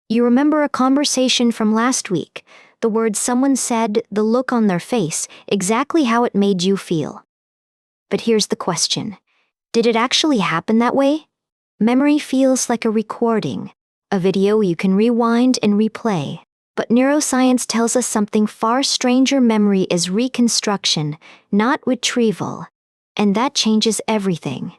You remember a conversation from last week, the words someone said, the look on their face, exactly how it made you feel. But here's the question. Did it actually happen that way? Memory feels like a recording, a video you can rewind and replay. But neuroscience tells us something far stranger. Memory is reconstruction, not retrieval. And that changes everything.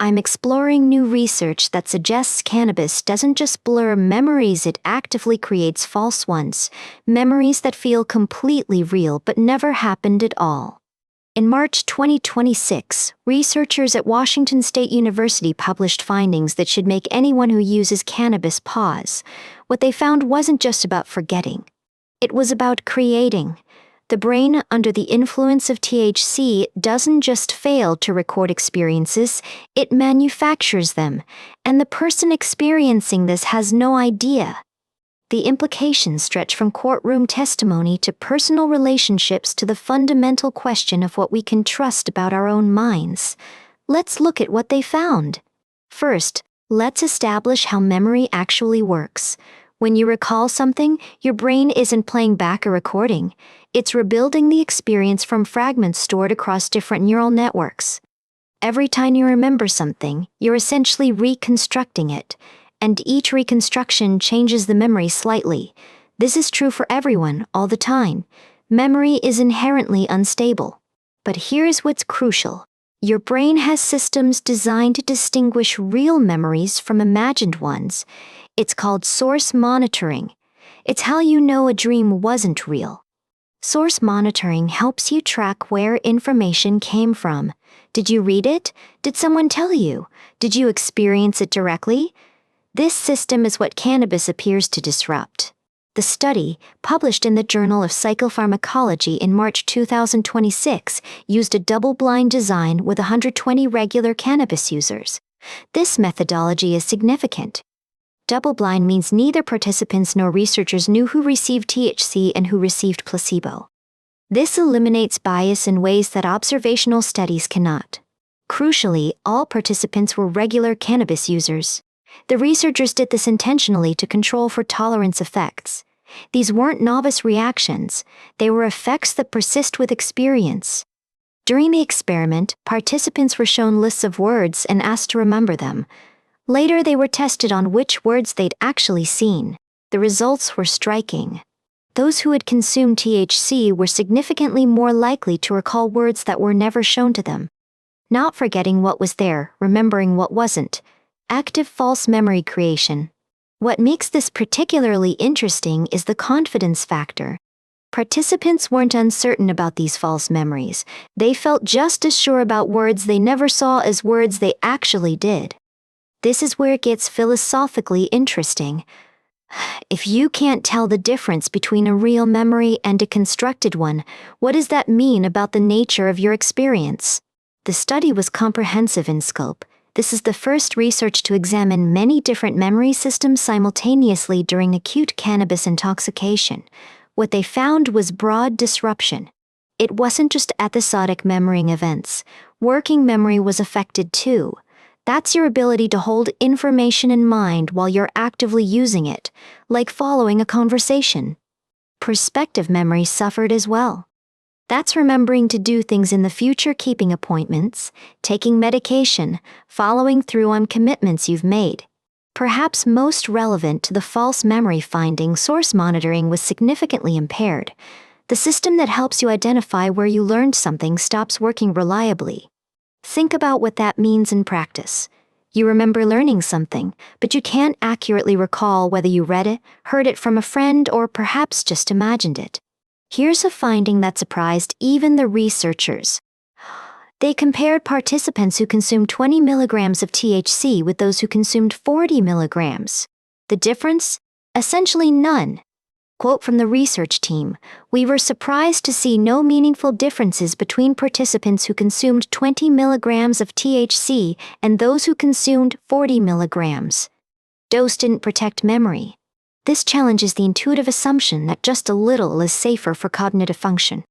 I'm exploring new research that suggests cannabis doesn't just blur memories, it actively creates false ones, memories that feel completely real but never happened at all. In March 2026, researchers at Washington State University published findings that should make anyone who uses cannabis pause. What they found wasn't just about forgetting. It was about creating. The brain, under the influence of THC, doesn't just fail to record experiences, it manufactures them, and the person experiencing this has no idea. The implications stretch from courtroom testimony to personal relationships to the fundamental question of what we can trust about our own minds. Let's look at what they found. First, let's establish how memory actually works. When you recall something, your brain isn't playing back a recording. It's rebuilding the experience from fragments stored across different neural networks. Every time you remember something, you're essentially reconstructing it. And each reconstruction changes the memory slightly. This is true for everyone, all the time. Memory is inherently unstable. But here's what's crucial. Your brain has systems designed to distinguish real memories from imagined ones. It's called source monitoring. It's how you know a dream wasn't real. Source monitoring helps you track where information came from. Did you read it? Did someone tell you? Did you experience it directly? This system is what cannabis appears to disrupt. The study, published in the Journal of Psychopharmacology in March 2026, used a double-blind design with 120 regular cannabis users. This methodology is significant. Double-blind means neither participants nor researchers knew who received THC and who received placebo. This eliminates bias in ways that observational studies cannot. Crucially, all participants were regular cannabis users. The researchers did this intentionally to control for tolerance effects. These weren't novice reactions, they were effects that persist with experience. During the experiment, participants were shown lists of words and asked to remember them. Later, they were tested on which words they'd actually seen. The results were striking. Those who had consumed THC were significantly more likely to recall words that were never shown to them. Not forgetting what was there, remembering what wasn't. Active false memory creation. What makes this particularly interesting is the confidence factor. Participants weren't uncertain about these false memories. They felt just as sure about words they never saw as words they actually did. This is where it gets philosophically interesting. If you can't tell the difference between a real memory and a constructed one, what does that mean about the nature of your experience? The study was comprehensive in scope. This is the first research to examine many different memory systems simultaneously during acute cannabis intoxication. What they found was broad disruption. It wasn't just episodic memorying events. Working memory was affected too. That's your ability to hold information in mind while you're actively using it, like following a conversation. Perspective memory suffered as well. That's remembering to do things in the future, keeping appointments, taking medication, following through on commitments you've made. Perhaps most relevant to the false memory finding, source monitoring was significantly impaired. The system that helps you identify where you learned something stops working reliably. Think about what that means in practice. You remember learning something, but you can't accurately recall whether you read it, heard it from a friend, or perhaps just imagined it. Here's a finding that surprised even the researchers. They compared participants who consumed 20 milligrams of THC with those who consumed 40 milligrams. The difference? Essentially none. Quote from the research team, "We were surprised to see no meaningful differences between participants who consumed 20 milligrams of THC and those who consumed 40 milligrams. Dose didn't protect memory. This challenges the intuitive assumption that just a little is safer for cognitive function.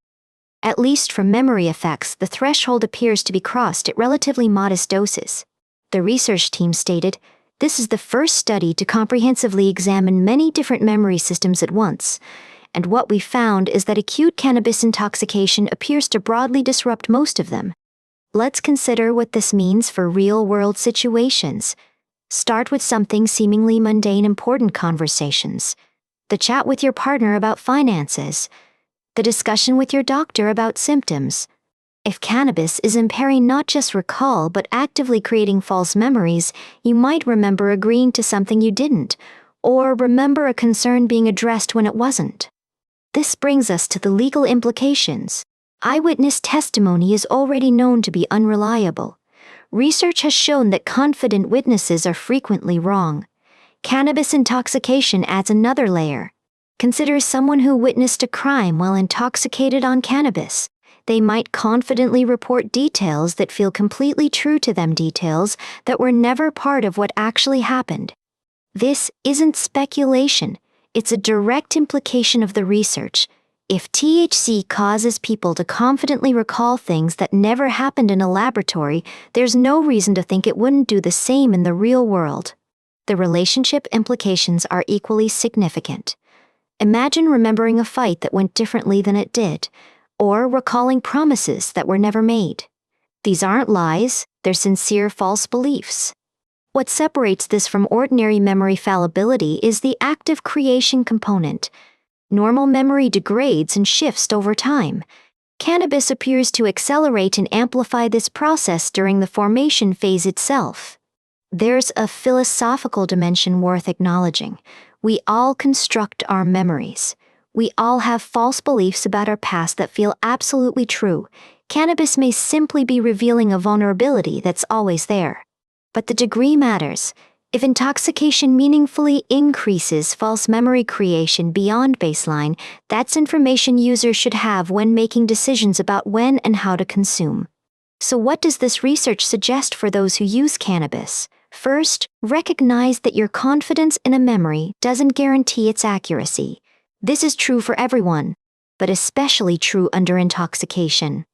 At least for memory effects, the threshold appears to be crossed at relatively modest doses." The research team stated, This is the first study to comprehensively examine many different memory systems at once, and what we found is that acute cannabis intoxication appears to broadly disrupt most of them. Let's consider what this means for real-world situations. Start with something seemingly mundane: important conversations. The chat with your partner about finances. The discussion with your doctor about symptoms. If cannabis is impairing not just recall but actively creating false memories, you might remember agreeing to something you didn't, or remember a concern being addressed when it wasn't. This brings us to the legal implications. Eyewitness testimony is already known to be unreliable. Research has shown that confident witnesses are frequently wrong. Cannabis intoxication adds another layer. Consider someone who witnessed a crime while intoxicated on cannabis. They might confidently report details that feel completely true to them, details that were never part of what actually happened. This isn't speculation. It's a direct implication of the research. If THC causes people to confidently recall things that never happened in a laboratory, there's no reason to think it wouldn't do the same in the real world. The relationship implications are equally significant. Imagine remembering a fight that went differently than it did, or recalling promises that were never made. These aren't lies, they're sincere false beliefs. What separates this from ordinary memory fallibility is the active creation component. Normal memory degrades and shifts over time. Cannabis appears to accelerate and amplify this process during the formation phase itself. There's a philosophical dimension worth acknowledging. We all construct our memories. We all have false beliefs about our past that feel absolutely true. Cannabis may simply be revealing a vulnerability that's always there. But the degree matters. If intoxication meaningfully increases false memory creation beyond baseline, that's information users should have when making decisions about when and how to consume. So what does this research suggest for those who use cannabis? First, recognize that your confidence in a memory doesn't guarantee its accuracy. This is true for everyone, but especially true under intoxication.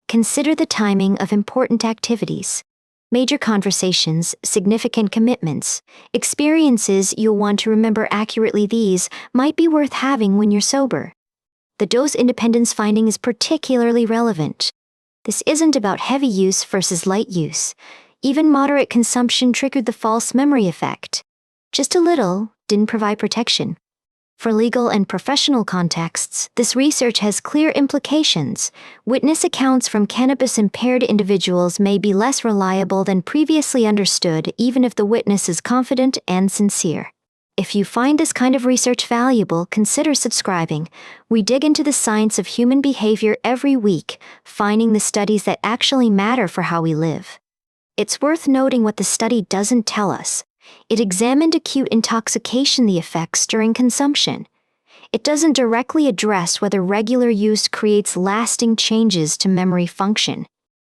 Consider the timing of important activities. Major conversations, significant commitments, experiences you'll want to remember accurately. These might be worth having when you're sober. The dose independence finding is particularly relevant. This isn't about heavy use versus light use. Even moderate consumption triggered the false memory effect. Just a little didn't provide protection. For legal and professional contexts, this research has clear implications. Witness accounts from cannabis-impaired individuals may be less reliable than previously understood, even if the witness is confident and sincere. If you find this kind of research valuable, consider subscribing. We dig into the science of human behavior every week, finding the studies that actually matter for how we live. It's worth noting what the study doesn't tell us. It examined acute intoxication, the effects during consumption. It doesn't directly address whether regular use creates lasting changes to memory function.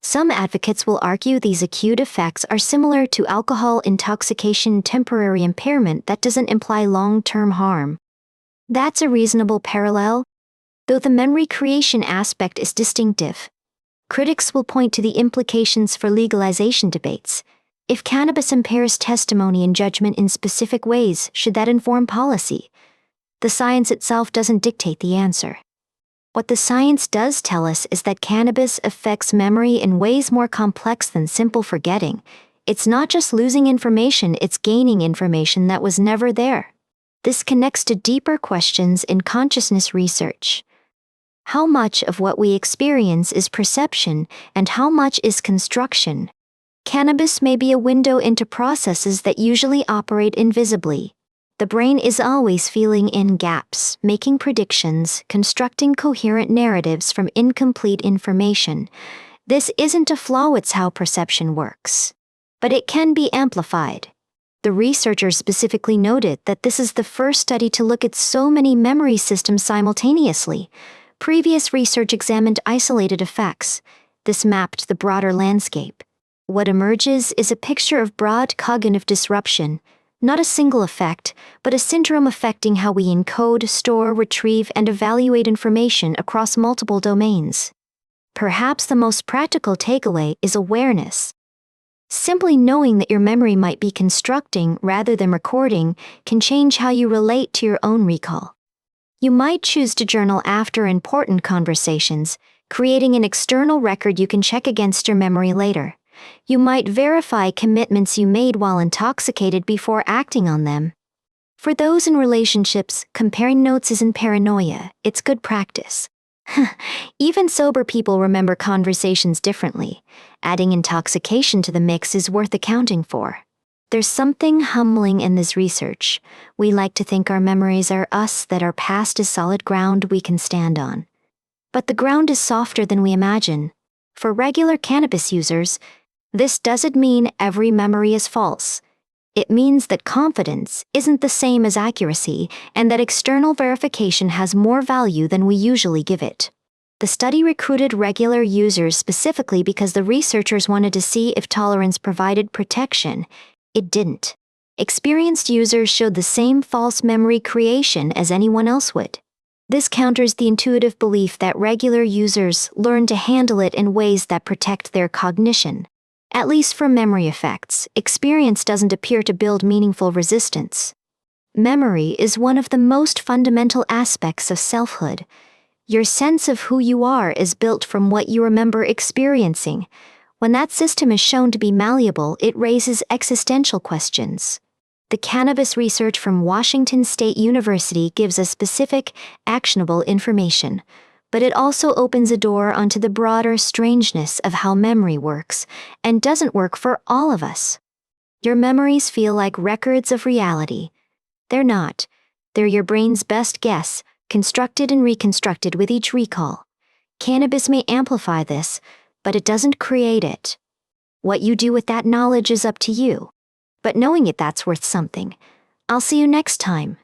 Some advocates will argue these acute effects are similar to alcohol intoxication, temporary impairment that doesn't imply long-term harm. That's a reasonable parallel, though the memory creation aspect is distinctive. Critics will point to the implications for legalization debates. If cannabis impairs testimony and judgment in specific ways, should that inform policy? The science itself doesn't dictate the answer. What the science does tell us is that cannabis affects memory in ways more complex than simple forgetting. It's not just losing information, it's gaining information that was never there. This connects to deeper questions in consciousness research. How much of what we experience is perception, and how much is construction? Cannabis may be a window into processes that usually operate invisibly. The brain is always filling in gaps, making predictions, constructing coherent narratives from incomplete information. This isn't a flaw, it's how perception works. But it can be amplified. The researchers specifically noted that this is the first study to look at so many memory systems simultaneously. Previous research examined isolated effects. This mapped the broader landscape. What emerges is a picture of broad cognitive disruption, not a single effect, but a syndrome affecting how we encode, store, retrieve, and evaluate information across multiple domains. Perhaps the most practical takeaway is awareness. Simply knowing that your memory might be constructing rather than recording can change how you relate to your own recall. You might choose to journal after important conversations, creating an external record you can check against your memory later. You might verify commitments you made while intoxicated before acting on them. For those in relationships, comparing notes isn't paranoia, it's good practice. Even sober people remember conversations differently. Adding intoxication to the mix is worth accounting for. There's something humbling in this research. We like to think our memories are us, that our past is solid ground we can stand on. But the ground is softer than we imagine. For regular cannabis users, this doesn't mean every memory is false. It means that confidence isn't the same as accuracy, and that external verification has more value than we usually give it. The study recruited regular users specifically because the researchers wanted to see if tolerance provided protection. It didn't. Experienced users showed the same false memory creation as anyone else would. This counters the intuitive belief that regular users learn to handle it in ways that protect their cognition. At least for memory effects, experience doesn't appear to build meaningful resistance. Memory is one of the most fundamental aspects of selfhood. Your sense of who you are is built from what you remember experiencing. When that system is shown to be malleable, it raises existential questions. The cannabis research from Washington State University gives us specific, actionable information, but it also opens a door onto the broader strangeness of how memory works, and doesn't work for all of us. Your memories feel like records of reality. They're not. They're your brain's best guess, constructed and reconstructed with each recall. Cannabis may amplify this, but it doesn't create it. What you do with that knowledge is up to you. But knowing it, that's worth something. I'll see you next time.